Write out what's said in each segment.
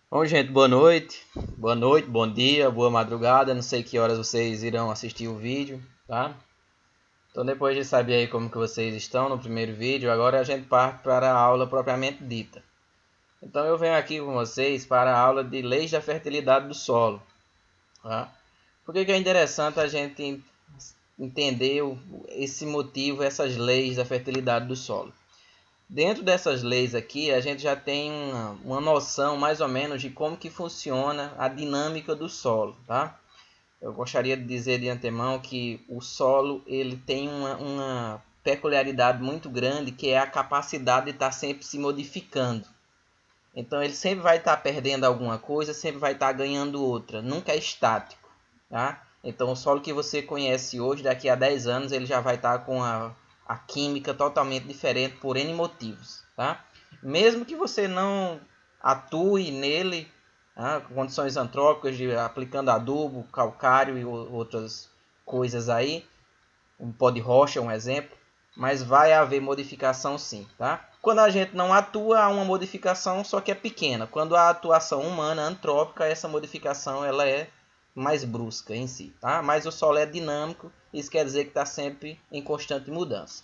Bom, gente, boa noite, bom dia, boa madrugada. Não sei que horas vocês irão assistir o vídeo, tá? Então, depois de saber aí como que vocês estão no primeiro vídeo, agora a gente parte para a aula propriamente dita. Então, eu venho aqui com vocês para a aula de leis da fertilidade do solo, tá? Por que é interessante a gente entender esse motivo, essas leis da fertilidade do solo? Dentro dessas leis aqui, a gente já tem uma noção mais ou menos de como que funciona a dinâmica do solo, tá? Eu gostaria de dizer de antemão que o solo ele tem uma peculiaridade muito grande, que é a capacidade de estar sempre se modificando. Então ele sempre vai estar perdendo alguma coisa, sempre vai estar ganhando outra, nunca é estático, tá? Então o solo que você conhece hoje, daqui a 10 anos, ele já vai estar com a química totalmente diferente por N motivos, tá? Mesmo que você não atue nele, tá? Com condições antrópicas, aplicando adubo, calcário e outras coisas aí, um pó de rocha, um exemplo, mas vai haver modificação sim, tá? Quando a gente não atua, há uma modificação, só que é pequena. Quando a atuação humana antrópica, essa modificação ela é mais brusca em si, tá? Mas o solo é dinâmico, isso quer dizer que está sempre em constante mudança.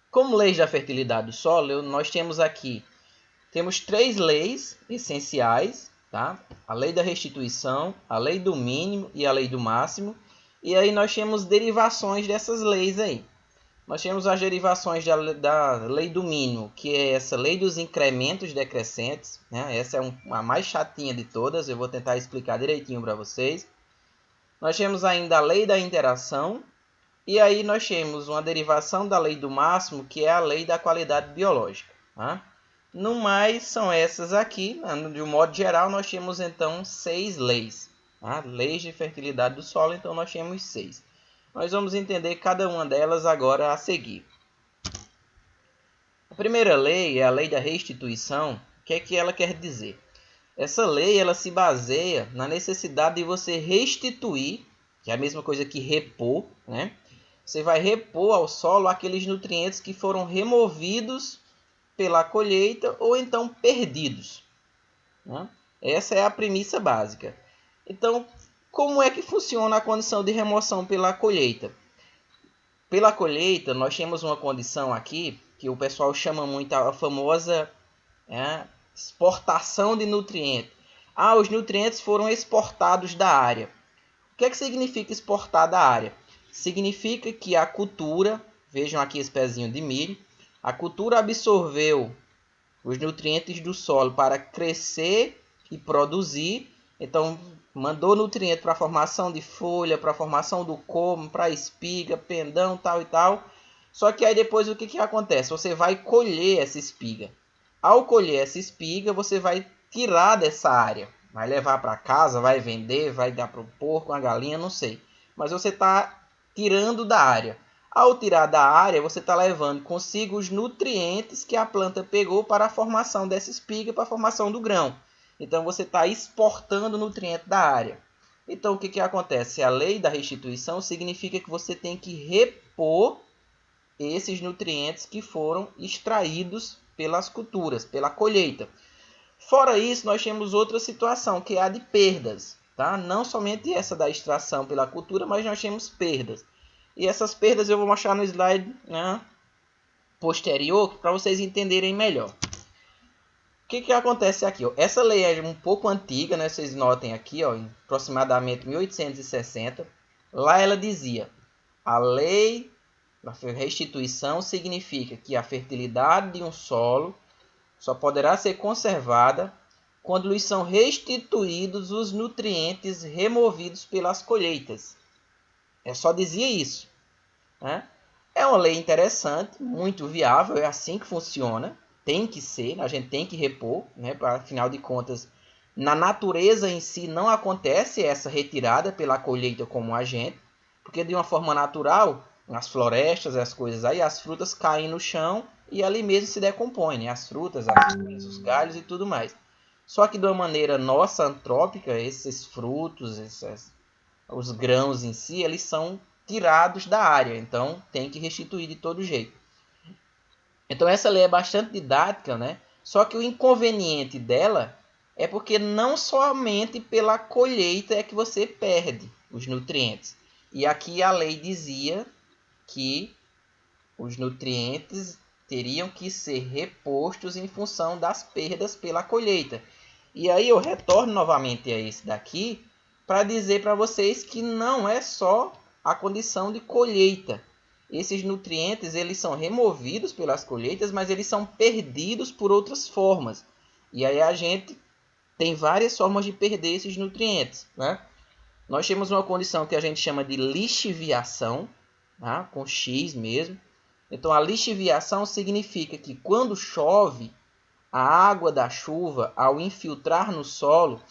Como leis da fertilidade do solo, nós temos três leis essenciais, tá? A lei da restituição, a lei do mínimo e a lei do máximo. E aí nós temos derivações dessas leis aí. Nós temos as derivações da lei do mínimo, que é essa lei dos incrementos decrescentes, né? Essa é a mais chatinha de todas, eu vou tentar explicar direitinho para vocês. Nós temos ainda a lei da interação, e aí nós temos uma derivação da lei do máximo, que é a lei da qualidade biológica. Tá? No mais, são essas aqui. De um modo geral, nós temos então 6 leis. Tá? Leis de fertilidade do solo, então nós temos 6. Nós vamos entender cada uma delas agora a seguir. A primeira lei é a lei da restituição. O que ela quer dizer? Essa lei ela se baseia na necessidade de você restituir, que é a mesma coisa que repor, né? Você vai repor ao solo aqueles nutrientes que foram removidos pela colheita ou então perdidos, né? Essa é a premissa básica. Então, como é que funciona a condição de remoção pela colheita? Pela colheita, nós temos uma condição aqui que o pessoal chama muito a famosa exportação de nutrientes. Os nutrientes foram exportados da área. O que significa exportar da área? Significa que a cultura, vejam aqui esse pezinho de milho, a cultura absorveu os nutrientes do solo para crescer e produzir. Então, mandou nutriente para a formação de folha, para a formação do colmo, para a espiga, pendão, tal e tal. Só que aí depois o que acontece? Você vai colher essa espiga. Ao colher essa espiga, você vai tirar dessa área. Vai levar para casa, vai vender, vai dar para o porco, uma galinha, não sei. Mas você está tirando da área. Ao tirar da área, você está levando consigo os nutrientes que a planta pegou para a formação dessa espiga, para a formação do grão. Então, você está exportando nutriente da área. Então, o que acontece? A lei da restituição significa que você tem que repor esses nutrientes que foram extraídos pelas culturas, pela colheita. Fora isso, nós temos outra situação, que é a de perdas. Tá? Não somente essa da extração pela cultura, mas nós temos perdas. E essas perdas eu vou mostrar no slide, né, posterior para vocês entenderem melhor. O que acontece aqui? Ó? Essa lei é um pouco antiga, né? Vocês notem aqui, ó, em aproximadamente 1860. Lá ela dizia: a lei da restituição significa que a fertilidade de um solo só poderá ser conservada quando lhes são restituídos os nutrientes removidos pelas colheitas. Só dizia isso. Né? É uma lei interessante, muito viável, é assim que funciona. Tem que ser, a gente tem que repor, né? Afinal de contas, na natureza em si não acontece essa retirada pela colheita como a gente, porque de uma forma natural, nas florestas, as coisas aí, as frutas caem no chão e ali mesmo se decompõem, né? As frutas, as folhas, os galhos e tudo mais. Só que de uma maneira nossa antrópica, esses frutos, os grãos em si, eles são tirados da área, então tem que restituir de todo jeito. Então essa lei é bastante didática, né? Só que o inconveniente dela É porque não somente pela colheita é que você perde os nutrientes. E aqui a lei dizia que os nutrientes teriam que ser repostos em função das perdas pela colheita. E aí eu retorno novamente a esse daqui para dizer para vocês que não é só a condição de colheita. Esses nutrientes eles são removidos pelas colheitas, mas eles são perdidos por outras formas. E aí a gente tem várias formas de perder esses nutrientes, né? Nós temos uma condição que a gente chama de lixiviação, tá? Com X mesmo. Então, a lixiviação significa que quando chove, a água da chuva, ao infiltrar no solo,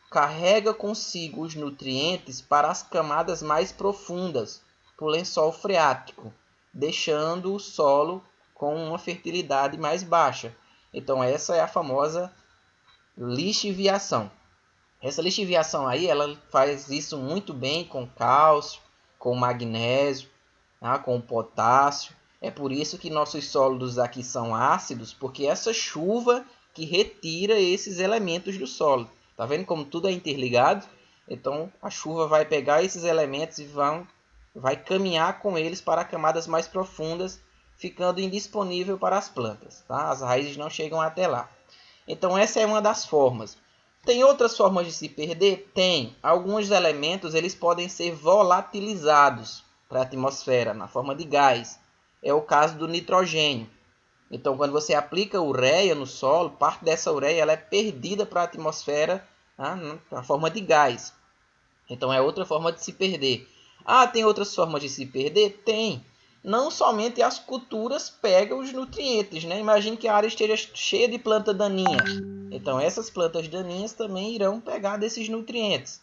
carrega consigo os nutrientes para as camadas mais profundas, para o lençol freático, deixando o solo com uma fertilidade mais baixa. Então, essa é a famosa lixiviação. Essa lixiviação aí, ela faz isso muito bem com cálcio, com magnésio, tá? Com potássio. É por isso que nossos solos aqui são ácidos, porque essa chuva que retira esses elementos do solo. Tá vendo como tudo é interligado? Então a chuva vai pegar esses elementos e vai caminhar com eles para camadas mais profundas, ficando indisponível para as plantas. Tá? As raízes não chegam até lá. Então essa é uma das formas. Tem outras formas de se perder? Tem. Alguns elementos eles podem ser volatilizados para a atmosfera, na forma de gás. É o caso do nitrogênio. Então, quando você aplica ureia no solo, parte dessa ureia ela é perdida para a atmosfera, tá? Na forma de gás. Então, é outra forma de se perder. Ah, tem outras formas de se perder? Tem. Não somente as culturas pegam os nutrientes, né? Imagine que a área esteja cheia de planta daninha. Então, essas plantas daninhas também irão pegar desses nutrientes.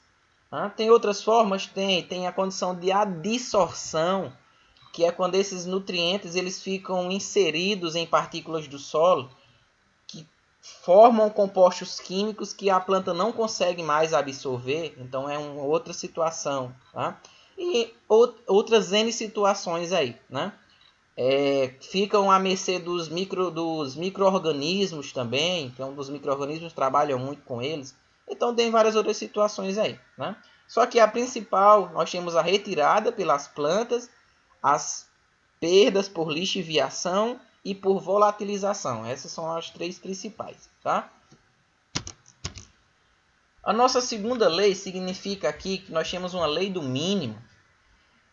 Ah, tem outras formas? Tem a condição de adsorção, que é quando esses nutrientes eles ficam inseridos em partículas do solo, que formam compostos químicos que a planta não consegue mais absorver. Então é uma outra situação. Tá? E outras N situações aí. Né? Ficam à mercê dos micro-organismos também. Então os micro-organismos trabalham muito com eles. Então tem várias outras situações aí. Né? Só que a principal, nós temos a retirada pelas plantas, as perdas por lixiviação e por volatilização. Essas são as três principais. Tá? A nossa segunda lei significa aqui que nós temos uma lei do mínimo.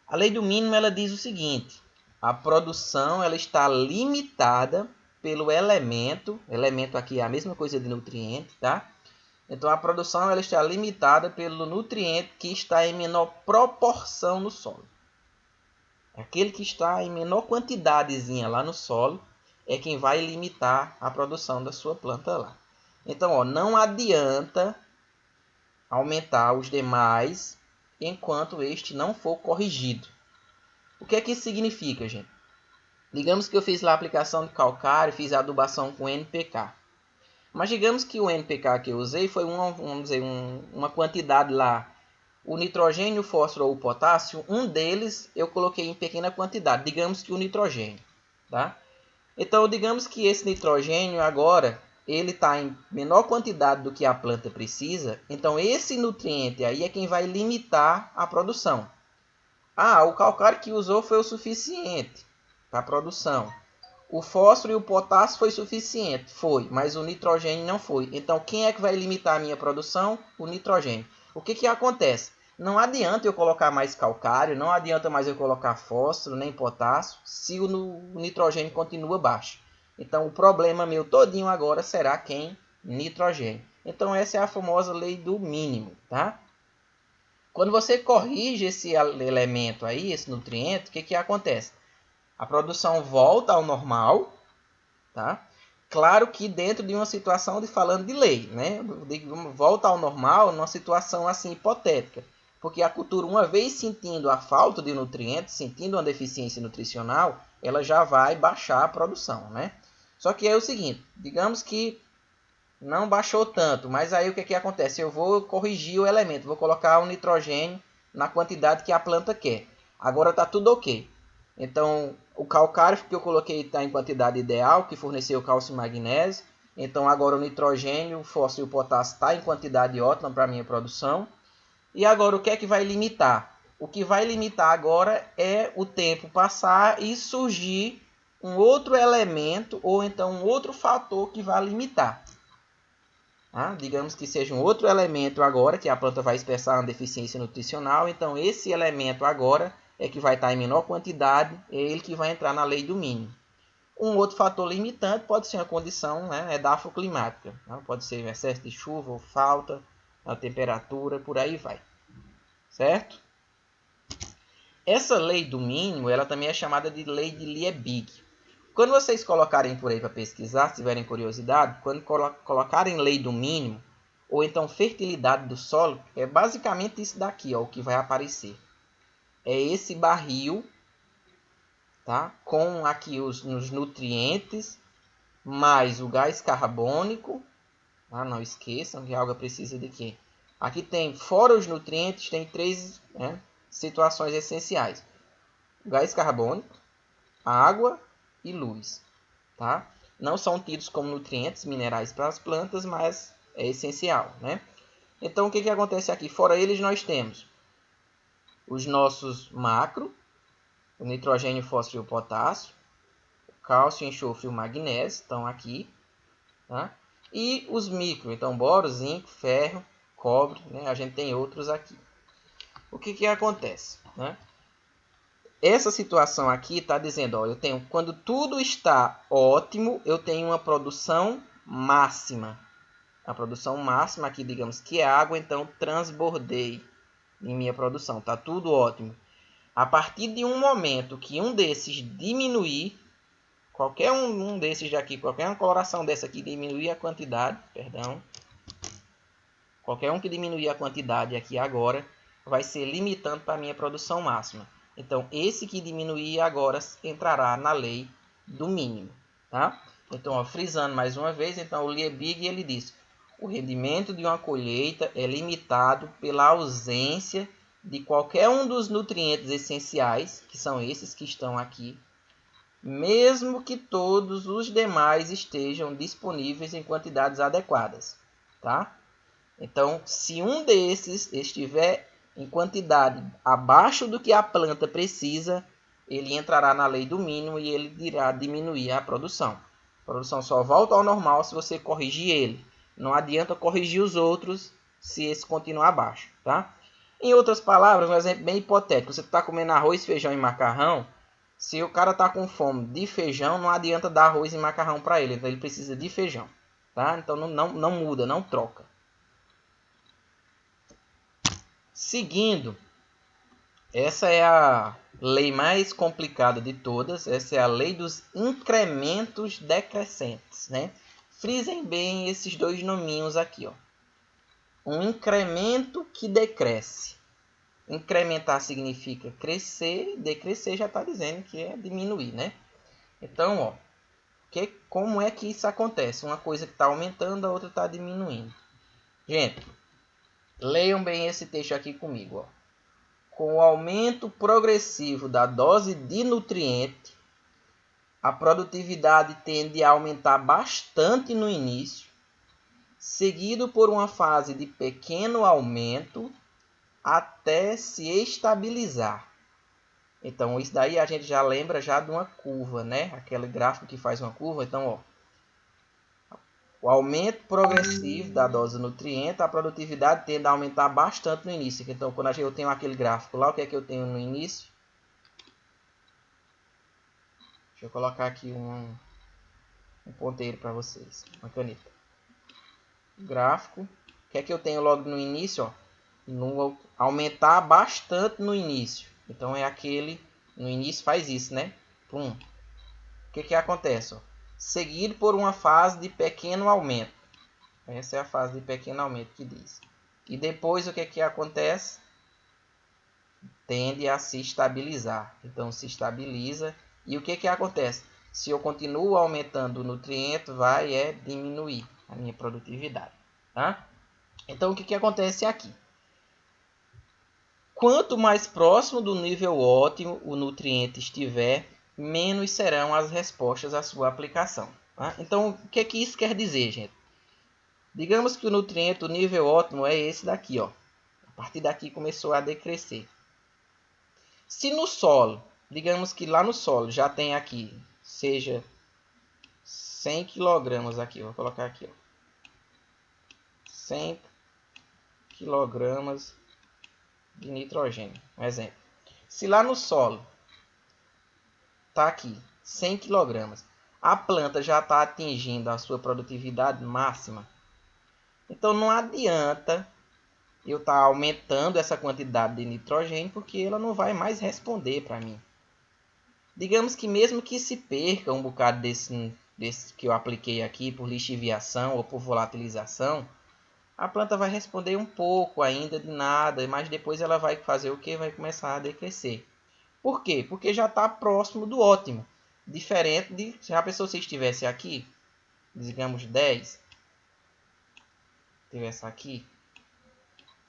A lei do mínimo ela diz o seguinte: a produção ela está limitada pelo elemento aqui é a mesma coisa de nutriente, tá? Então a produção ela está limitada pelo nutriente que está em menor proporção no solo. Aquele que está em menor quantidadezinha lá no solo é quem vai limitar a produção da sua planta lá. Então, não adianta aumentar os demais enquanto este não for corrigido. O que é que isso significa, gente? Digamos que eu fiz lá a aplicação de calcário, fiz a adubação com NPK. Mas digamos que o NPK que eu usei foi uma quantidade lá. O nitrogênio, o fósforo ou o potássio, um deles eu coloquei em pequena quantidade. Digamos que o nitrogênio. Tá? Então, digamos que esse nitrogênio agora ele está em menor quantidade do que a planta precisa. Então, esse nutriente aí é quem vai limitar a produção. Ah, o calcário que usou foi o suficiente para a produção. O fósforo e o potássio foi suficiente? Foi, mas o nitrogênio não foi. Então, quem é que vai limitar a minha produção? O nitrogênio. O que acontece? Não adianta eu colocar mais calcário, não adianta mais eu colocar fósforo, nem potássio, se o nitrogênio continua baixo. Então, o problema meu todinho agora será quem? Nitrogênio. Então, essa é a famosa lei do mínimo, tá? Quando você corrige esse elemento aí, esse nutriente, o que acontece? A produção volta ao normal, tá? Claro que dentro de uma situação de falando de lei, né? Volta ao normal numa situação assim hipotética, porque a cultura, uma vez sentindo a falta de nutrientes, sentindo uma deficiência nutricional, ela já vai baixar a produção, né? Só que é o seguinte, digamos que não baixou tanto, mas aí o que acontece? Eu vou corrigir o elemento, vou colocar o nitrogênio na quantidade que a planta quer. Agora está tudo ok. Então, o calcário que eu coloquei está em quantidade ideal, que forneceu cálcio e magnésio. Então agora o nitrogênio, o fósforo e o potássio está em quantidade ótima para a minha produção. E agora o que é que vai limitar? O que vai limitar agora é o tempo passar e surgir um outro elemento ou então um outro fator que vai limitar. Digamos que seja um outro elemento agora, que a planta vai expressar uma deficiência nutricional. Então esse elemento agora é que vai estar em menor quantidade, é ele que vai entrar na lei do mínimo. Um outro fator limitante pode ser uma condição edafoclimática. Pode ser um excesso de chuva ou falta, a temperatura, por aí vai. Certo? Essa lei do mínimo, ela também é chamada de lei de Liebig. Quando vocês colocarem por aí para pesquisar, se tiverem curiosidade, quando colocarem lei do mínimo, ou então fertilidade do solo, é basicamente isso daqui, o que vai aparecer. É esse barril, tá? Com aqui os nutrientes, mais o gás carbônico. Não esqueçam que a alga precisa de quê? Aqui tem, fora os nutrientes, tem 3 situações essenciais. O gás carbônico, água e luz. Tá? Não são tidos como nutrientes minerais para as plantas, mas é essencial. Então, o que acontece aqui? Fora eles, nós temos os nossos macro, o nitrogênio, o fósforo e o potássio, o cálcio, o enxofre e o magnésio, estão aqui. Tá? E os micro, então boro, zinco, ferro, cobre, a gente tem outros aqui. O que acontece? Essa situação aqui está dizendo, eu tenho, quando tudo está ótimo, eu tenho uma produção máxima. A produção máxima aqui, digamos que é água, então transbordei em minha produção, está tudo ótimo. A partir de um momento que um desses diminuir, qualquer um desses daqui, qualquer uma coloração dessa aqui diminuir a quantidade, qualquer um que diminuir a quantidade aqui agora, vai ser limitante para a minha produção máxima. Então, esse que diminuir agora entrará na lei do mínimo. Tá? Então, frisando mais uma vez, então, o Liebig ele diz: o rendimento de uma colheita é limitado pela ausência de qualquer um dos nutrientes essenciais, que são esses que estão aqui, mesmo que todos os demais estejam disponíveis em quantidades adequadas. Tá? Então, se um desses estiver em quantidade abaixo do que a planta precisa, ele entrará na lei do mínimo e ele irá diminuir a produção. A produção só volta ao normal se você corrigir ele. Não adianta corrigir os outros se esse continuar abaixo. Tá? Em outras palavras, um exemplo bem hipotético. Você está comendo arroz, feijão e macarrão. Se o cara está com fome de feijão, não adianta dar arroz e macarrão para ele. Então, ele precisa de feijão. Tá? Então, não muda, não troca. Seguindo, essa é a lei mais complicada de todas. Essa é a lei dos incrementos decrescentes. Frisem bem esses dois nominhos aqui. Um incremento que decresce. Incrementar significa crescer, decrescer já está dizendo que é diminuir. Então, como é que isso acontece? Uma coisa que está aumentando, a outra está diminuindo. Gente, leiam bem esse texto aqui comigo. Com o aumento progressivo da dose de nutriente, a produtividade tende a aumentar bastante no início, seguido por uma fase de pequeno aumento até se estabilizar. Então, isso daí a gente já lembra já de uma curva, Aquele gráfico que faz uma curva. Então, o aumento progressivo da dose de nutriente, a produtividade tende a aumentar bastante no início. Então, quando eu tenho aquele gráfico lá, o que é que eu tenho no início? Deixa eu colocar aqui um ponteiro para vocês, uma caneta. Gráfico. O que é que eu tenho logo no início? Aumentar bastante no início. Então, é aquele... No início faz isso, Pum. O que acontece? Seguido por uma fase de pequeno aumento. Essa é a fase de pequeno aumento que diz. E depois o que acontece? Tende a se estabilizar. Então se estabiliza. E o que acontece? Se eu continuo aumentando o nutriente, vai diminuir a minha produtividade. Tá? Então o que acontece aqui? Quanto mais próximo do nível ótimo o nutriente estiver, menos serão as respostas à sua aplicação. Tá? Então, o que é que isso quer dizer, gente? Digamos que o nutriente, o nível ótimo é esse daqui, ó. A partir daqui começou a decrescer. Se no solo, digamos que lá no solo já tem aqui, seja 100 kg aqui, vou colocar aqui, ó. 100 kg de nitrogênio, um exemplo. Se lá no solo tá aqui 100 kg, a planta já está atingindo a sua produtividade máxima, então não adianta eu estar aumentando essa quantidade de nitrogênio, porque ela não vai mais responder para mim. Digamos que mesmo que se perca um bocado desse que eu apliquei aqui por lixiviação ou por volatilização, a planta vai responder um pouco ainda de nada, mas depois ela vai fazer o que? Vai começar a decrescer. Por quê? Porque já está próximo do ótimo. Diferente de se a pessoa se estivesse aqui, digamos 10, estivesse aqui,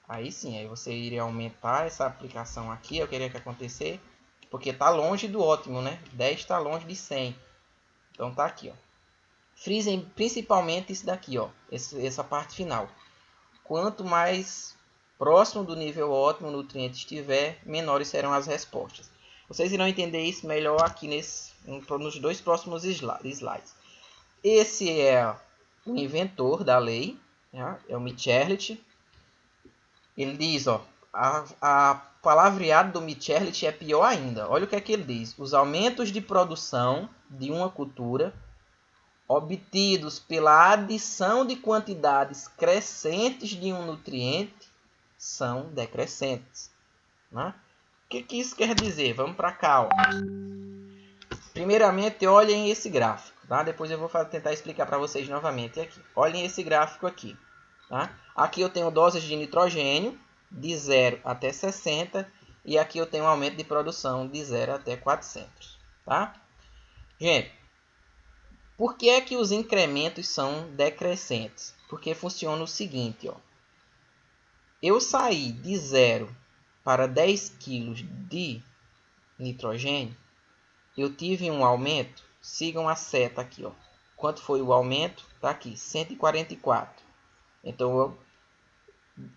aí sim, aí você iria aumentar essa aplicação aqui, eu queria que acontecer, porque está longe do ótimo, né? 10 está longe de 100. Então tá aqui, ó. Frisem principalmente isso daqui, ó, essa parte final. Quanto mais próximo do nível ótimo o nutriente estiver, menores serão as respostas. Vocês irão entender isso melhor aqui nos dois próximos slides. Esse é o inventor da lei, né? É o Mitscherlich. Ele diz, ó, a palavreado do Mitscherlich é pior ainda. Olha o que é que ele diz. Os aumentos de produção de uma cultura obtidos pela adição de quantidades crescentes de um nutriente são decrescentes. Né? O que isso quer dizer? Vamos para cá. Ó. Primeiramente, olhem esse gráfico. Tá? Depois eu vou tentar explicar para vocês novamente aqui. Olhem esse gráfico aqui. Tá? Aqui eu tenho doses de nitrogênio de 0 até 60. E aqui eu tenho um aumento de produção de 0 até 400. Tá? Gente, por que é que os incrementos são decrescentes? Porque funciona o seguinte, ó. Eu saí de 0 para 10 kg de nitrogênio, eu tive um aumento, sigam a seta aqui, ó. Quanto foi o aumento? Está aqui, 144. Então,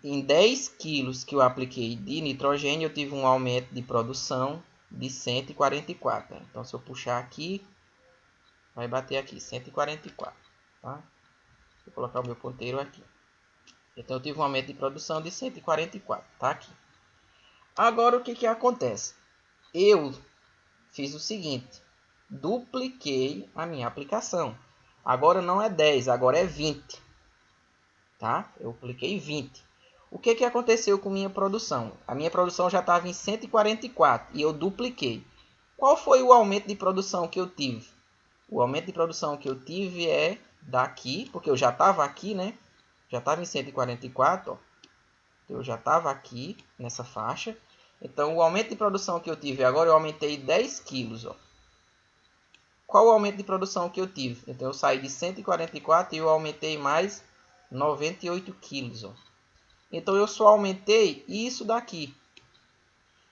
em 10 quilos que eu apliquei de nitrogênio, eu tive um aumento de produção de 144. Então, se eu puxar aqui, vai bater aqui, 144. Tá? Vou colocar o meu ponteiro aqui. Então, eu tive um aumento de produção de 144. Tá aqui. Agora, o que acontece? Eu fiz o seguinte. Dupliquei a minha aplicação. Agora não é 10, agora é 20. Tá? Eu apliquei 20. O que aconteceu com minha produção? A minha produção já estava em 144 e eu dupliquei. Qual foi o aumento de produção que eu tive? O aumento de produção que eu tive é daqui, porque eu já estava aqui, né? Já estava em 144, ó. Eu já estava aqui nessa faixa. Então, o aumento de produção que eu tive agora, eu aumentei 10 quilos, ó. Qual o aumento de produção que eu tive? Então, eu saí de 144 e eu aumentei mais 98 quilos, ó. Então, eu só aumentei isso daqui.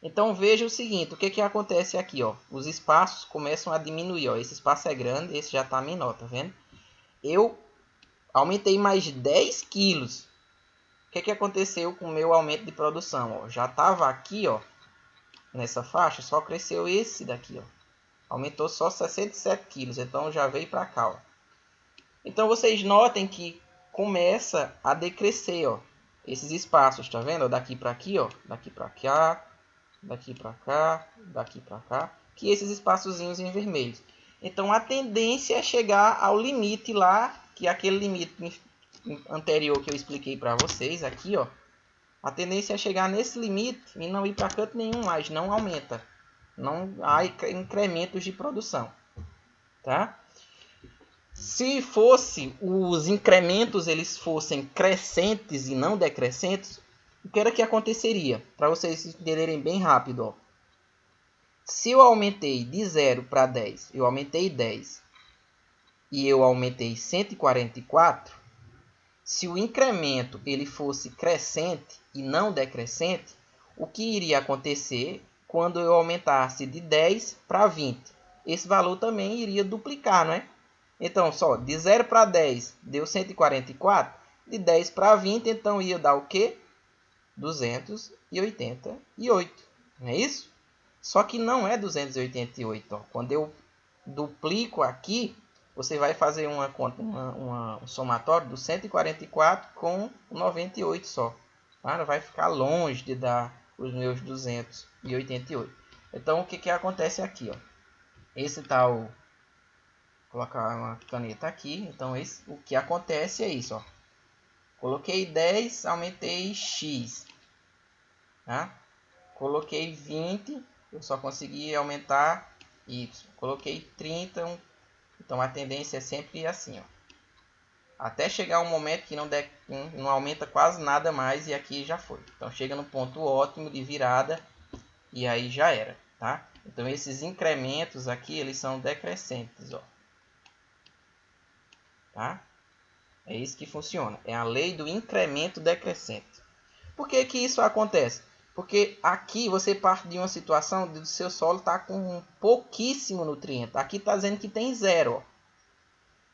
Então, veja o seguinte, o que acontece aqui, ó? Os espaços começam a diminuir, ó. Esse espaço é grande, esse já está menor, tá vendo? Eu aumentei mais 10 quilos. O que aconteceu com o meu aumento de produção? Ó? Já estava aqui, ó, nessa faixa, só cresceu esse daqui, ó. Aumentou só 67 quilos, então já veio para cá, ó. Então vocês notem que começa a decrescer, ó, esses espaços, tá vendo? Daqui para aqui, ó, daqui para cá, daqui para cá, daqui para cá, que esses espaçozinhos em vermelho. Então a tendência é chegar ao limite lá, que é aquele limite anterior que eu expliquei para vocês aqui, ó. A tendência é chegar nesse limite e não ir para canto nenhum mais, não aumenta. Não há incrementos de produção, tá? Se fosse os incrementos eles fossem crescentes e não decrescentes, o que era que aconteceria? Para vocês entenderem bem rápido, ó. Se eu aumentei de 0 para 10, eu aumentei 10 e eu aumentei 144, se o incremento ele fosse crescente e não decrescente, o que iria acontecer quando eu aumentasse de 10 para 20? Esse valor também iria duplicar, não é? Então, só de 0 para 10 deu 144. De 10 para 20, então ia dar o quê? 288. Não é isso? Só que não é 288. Ó. Quando eu duplico aqui, você vai fazer um somatório do 144 com 98 só. Tá? Vai ficar longe de dar os meus 288. Então, o que acontece aqui? Ó? Esse tal... Vou colocar uma caneta aqui. Então, o que acontece é isso. Ó. Coloquei 10, aumentei x. Tá? Coloquei 20, eu só consegui aumentar y. Coloquei 30, então a tendência é sempre assim, ó. Até chegar um momento que não aumenta quase nada mais e aqui já foi. Então chega no ponto ótimo de virada e aí já era, tá? Então esses incrementos aqui, eles são decrescentes, ó. Tá? É isso que funciona. É a lei do incremento decrescente. Por que que isso acontece? Porque aqui você parte de uma situação do seu solo estar com pouquíssimo nutriente. Aqui está dizendo que tem zero. Ó.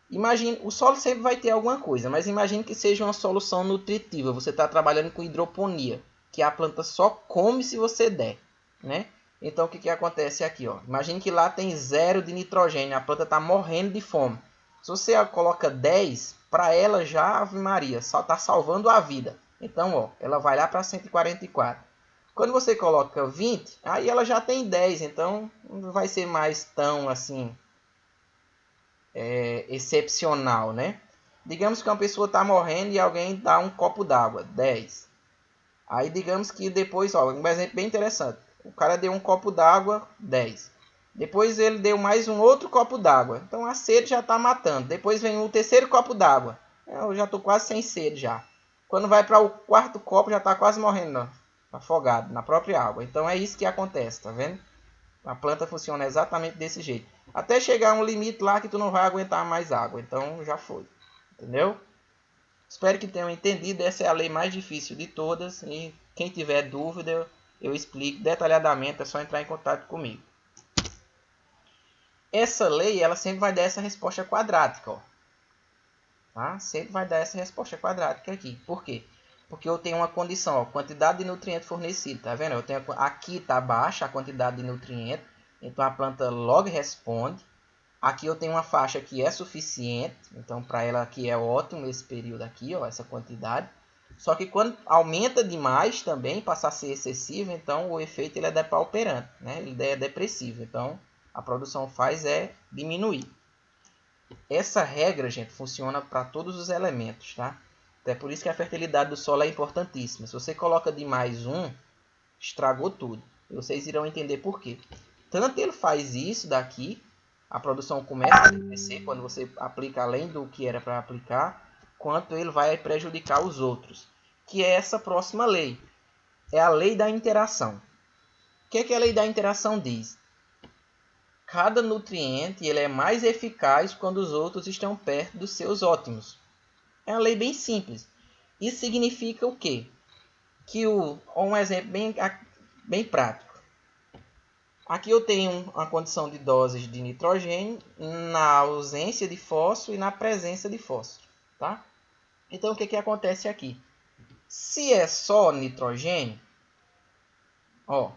Imagine, o solo sempre vai ter alguma coisa, mas imagine que seja uma solução nutritiva. Você está trabalhando com hidroponia, que a planta só come se você der, né? Então o que acontece aqui? Ó? Imagine que lá tem zero de nitrogênio, a planta está morrendo de fome. Se você coloca 10, para ela já, Ave Maria, só está salvando a vida. Então, ó, ela vai lá para 144. Quando você coloca 20, aí ela já tem 10, então não vai ser mais tão assim excepcional, né? Digamos que uma pessoa está morrendo e alguém dá um copo d'água, 10. Aí digamos que depois, ó, um exemplo bem interessante. O cara deu um copo d'água, 10. Depois ele deu mais um outro copo d'água. Então a sede já está matando. Depois vem o terceiro copo d'água. Eu já estou quase sem sede já. Quando vai para o quarto copo já está quase morrendo, ó, afogado na própria água. Então é isso que acontece, tá vendo? A planta funciona exatamente desse jeito. Até chegar a um limite lá que tu não vai aguentar mais água. Então já foi. Entendeu? Espero que tenham entendido. Essa é a lei mais difícil de todas. E quem tiver dúvida, eu explico detalhadamente. É só entrar em contato comigo. Essa lei, ela sempre vai dar essa resposta quadrática. Ó. Tá? Sempre vai dar essa resposta quadrática aqui. Por quê? Porque eu tenho uma condição, ó, quantidade de nutriente fornecido, tá vendo? Eu tenho aqui está baixa a quantidade de nutriente, então a planta logo responde. Aqui eu tenho uma faixa que é suficiente, então para ela aqui é ótimo esse período aqui, ó, essa quantidade. Só que quando aumenta demais também, passa a ser excessivo, então o efeito ele é depauperante, né? Ele é depressivo, então a produção faz é diminuir. Essa regra, gente, funciona para todos os elementos, tá? É por isso que a fertilidade do solo é importantíssima. Se você coloca de mais um, estragou tudo. E vocês irão entender por quê. Tanto ele faz isso daqui, a produção começa a crescer quando você aplica além do que era para aplicar, quanto ele vai prejudicar os outros. Que é essa próxima lei. É a lei da interação. O que a lei da interação diz? Cada nutriente ele é mais eficaz quando os outros estão perto dos seus ótimos. É uma lei bem simples. Isso significa o quê? Que um exemplo bem prático. Aqui eu tenho uma condição de doses de nitrogênio na ausência de fósforo e na presença de fósforo. Tá? Então o que acontece aqui? Se é só nitrogênio, ó,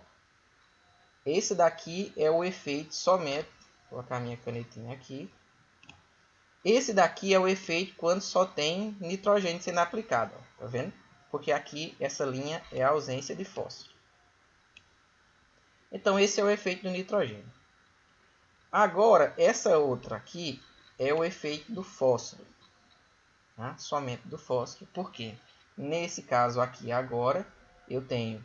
esse daqui é o efeito somente. Vou colocar minha canetinha aqui. Esse daqui é o efeito quando só tem nitrogênio sendo aplicado. Ó, tá vendo? Porque aqui essa linha é a ausência de fósforo. Então esse é o efeito do nitrogênio. Agora, essa outra aqui é o efeito do fósforo. Tá? Somente do fósforo. Por quê? Nesse caso aqui agora, eu tenho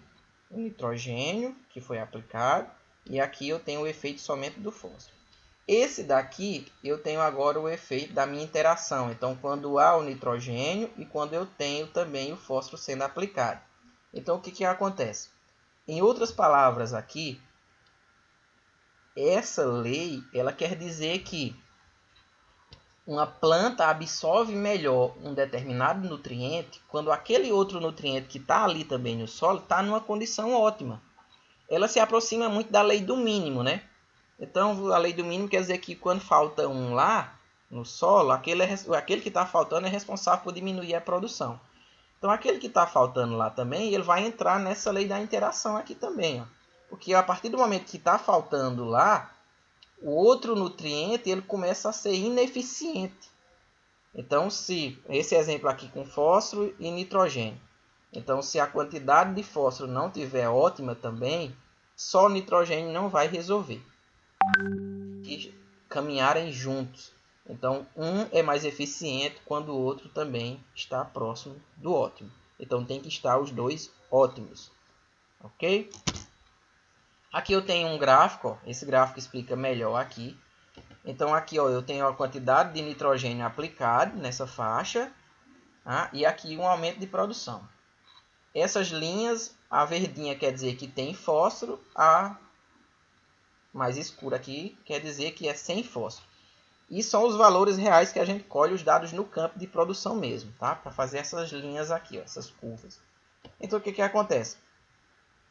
o nitrogênio que foi aplicado. E aqui eu tenho o efeito somente do fósforo. Esse daqui, eu tenho agora o efeito da minha interação. Então, quando há o nitrogênio e quando eu tenho também o fósforo sendo aplicado. Então, o que acontece? Em outras palavras aqui, essa lei ela quer dizer que uma planta absorve melhor um determinado nutriente quando aquele outro nutriente que está ali também no solo está numa condição ótima. Ela se aproxima muito da lei do mínimo, né? Então, a lei do mínimo quer dizer que quando falta um lá, no solo, aquele que está faltando é responsável por diminuir a produção. Então, aquele que está faltando lá também, ele vai entrar nessa lei da interação aqui também. Ó. Porque a partir do momento que está faltando lá, o outro nutriente ele começa a ser ineficiente. Então, se esse exemplo aqui com fósforo e nitrogênio. Então, se a quantidade de fósforo não tiver ótima também, só o nitrogênio não vai resolver. E caminharem juntos. Então, um é mais eficiente quando o outro também está próximo do ótimo. Então, tem que estar os dois ótimos. Ok? Aqui eu tenho um gráfico. Ó. Esse gráfico explica melhor aqui. Então, aqui ó, eu tenho a quantidade de nitrogênio aplicado nessa faixa. Tá? E aqui um aumento de produção. Essas linhas, a verdinha quer dizer que tem fósforo. A mais escura aqui quer dizer que é sem fósforo. E são os valores reais que a gente colhe os dados no campo de produção mesmo, tá? Para fazer essas linhas aqui, ó, essas curvas. Então, o que acontece?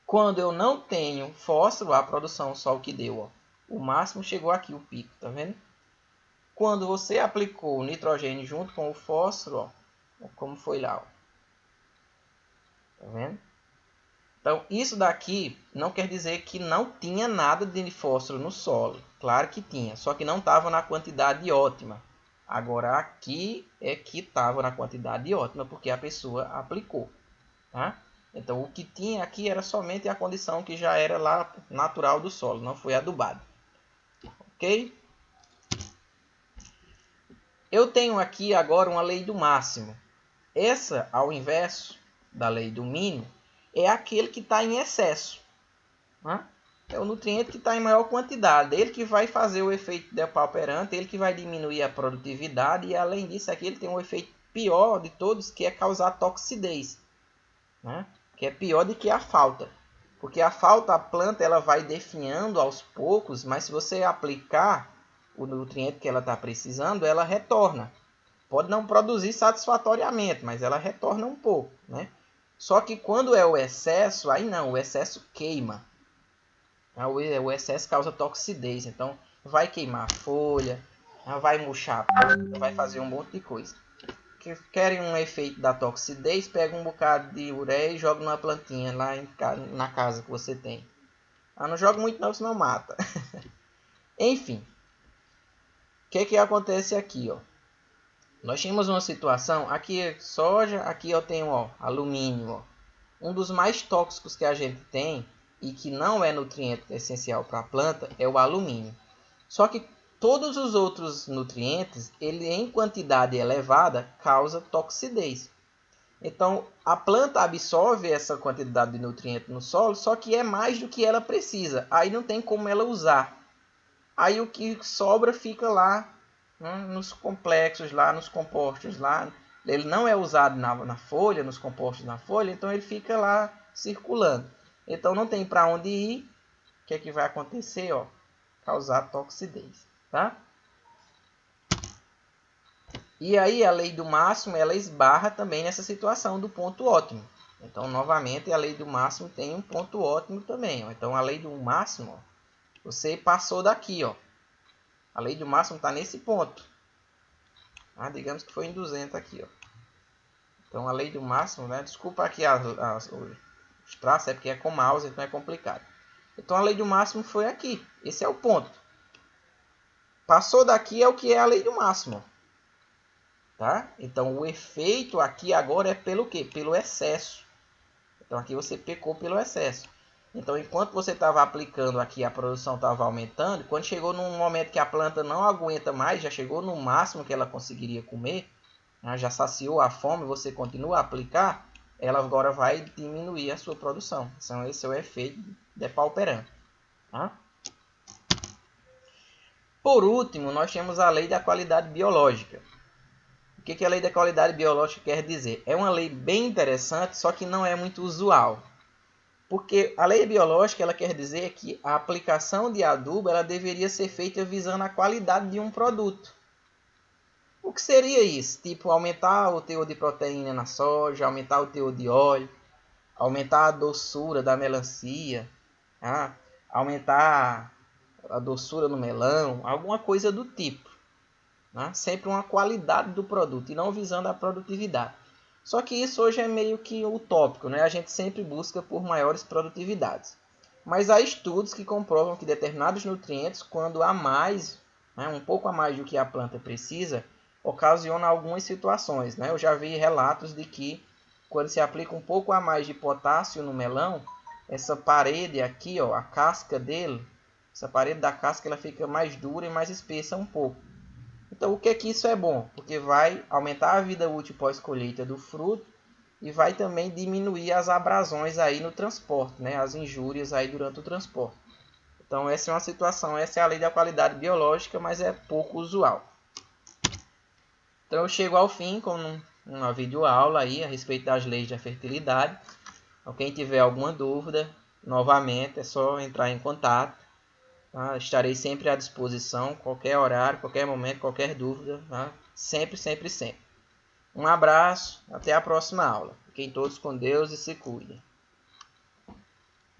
Quando eu não tenho fósforo, a produção só o que deu, ó. O máximo chegou aqui, o pico, tá vendo? Quando você aplicou o nitrogênio junto com o fósforo, ó, como foi lá, ó. Tá vendo? Então, isso daqui não quer dizer que não tinha nada de fósforo no solo. Claro que tinha, só que não estava na quantidade ótima. Agora, aqui é que estava na quantidade ótima, porque a pessoa aplicou. Tá? Então, o que tinha aqui era somente a condição que já era lá natural do solo, não foi adubado. Ok? Eu tenho aqui agora uma lei do máximo. Essa, ao inverso da lei do mínimo, é aquele que está em excesso. Né? É o nutriente que está em maior quantidade. Ele que vai fazer o efeito depauperante, ele que vai diminuir a produtividade. E além disso, aqui ele tem um efeito pior de todos, que é causar toxidez. Né? Que é pior do que a falta. Porque a falta, a planta ela vai definhando aos poucos, mas se você aplicar o nutriente que ela está precisando, ela retorna. Pode não produzir satisfatoriamente, mas ela retorna um pouco. Né? Só que quando é o excesso, aí não, o excesso queima. O excesso causa toxidez, então vai queimar a folha, vai murchar a planta, vai fazer um monte de coisa. Que querem um efeito da toxidez, pega um bocado de ureia e joga numa plantinha lá na casa que você tem. Não joga muito não, senão mata. Enfim, o que acontece aqui? Ó? Nós tínhamos uma situação, aqui é soja, aqui eu tenho ó, alumínio. Ó. Um dos mais tóxicos que a gente tem e que não é nutriente essencial para a planta é o alumínio. Só que todos os outros nutrientes, ele em quantidade elevada, causa toxidez. Então, a planta absorve essa quantidade de nutriente no solo, só que é mais do que ela precisa. Aí não tem como ela usar. Aí o que sobra fica lá, né, nos complexos, lá nos compostos. Lá. Ele não é usado na folha, nos compostos na folha, então ele fica lá circulando. Então não tem para onde ir. O que é que vai acontecer? Ó, causar toxidez. Tá? E aí a lei do máximo ela esbarra também nessa situação do ponto ótimo. Então, novamente, a lei do máximo tem um ponto ótimo também. Ó. Então, a lei do máximo, ó, você passou daqui. Ó. A lei do máximo está nesse ponto. Digamos que foi em 200 aqui. Ó. Então, a lei do máximo, né? Desculpa aqui os traços, é porque é com mouse, então é complicado. Então, a lei do máximo foi aqui. Esse é o ponto. Passou daqui é o que é a lei do máximo. Tá? Então, o efeito aqui agora é pelo quê? Pelo excesso. Então, aqui você pecou pelo excesso. Então, enquanto você estava aplicando aqui, a produção estava aumentando. Quando chegou num momento que a planta não aguenta mais, já chegou no máximo que ela conseguiria comer, né, já saciou a fome, você continua a aplicar, ela agora vai diminuir a sua produção. Então, esse é o efeito depauperante. Tá? Por último, nós temos a lei da qualidade biológica. O que a lei da qualidade biológica quer dizer? É uma lei bem interessante, só que não é muito usual. Porque a lei biológica ela quer dizer que a aplicação de adubo ela deveria ser feita visando a qualidade de um produto. O que seria isso? Tipo, aumentar o teor de proteína na soja, aumentar o teor de óleo, aumentar a doçura da melancia, aumentar a doçura no melão, alguma coisa do tipo. né? Sempre uma qualidade do produto e não visando a produtividade. Só que isso hoje é meio que utópico, né? A gente sempre busca por maiores produtividades. Mas há estudos que comprovam que determinados nutrientes, quando há mais, né, um pouco a mais do que a planta precisa, ocasiona algumas situações, né? Eu já vi relatos de que quando se aplica um pouco a mais de potássio no melão, essa parede aqui, ó, a casca dele, essa parede da casca ela fica mais dura e mais espessa um pouco. Então, o que é que isso é bom? Porque vai aumentar a vida útil pós-colheita do fruto e vai também diminuir as abrasões aí no transporte, né? As injúrias aí durante o transporte. Então, essa é uma situação, essa é a lei da qualidade biológica, mas é pouco usual. Então, eu chego ao fim com uma videoaula aí a respeito das leis da fertilidade. Então, quem tiver alguma dúvida, novamente, é só entrar em contato. Tá? Estarei sempre à disposição, qualquer horário, qualquer momento, qualquer dúvida. Tá? Sempre, sempre, sempre. Um abraço, até a próxima aula. Fiquem todos com Deus e se cuidem.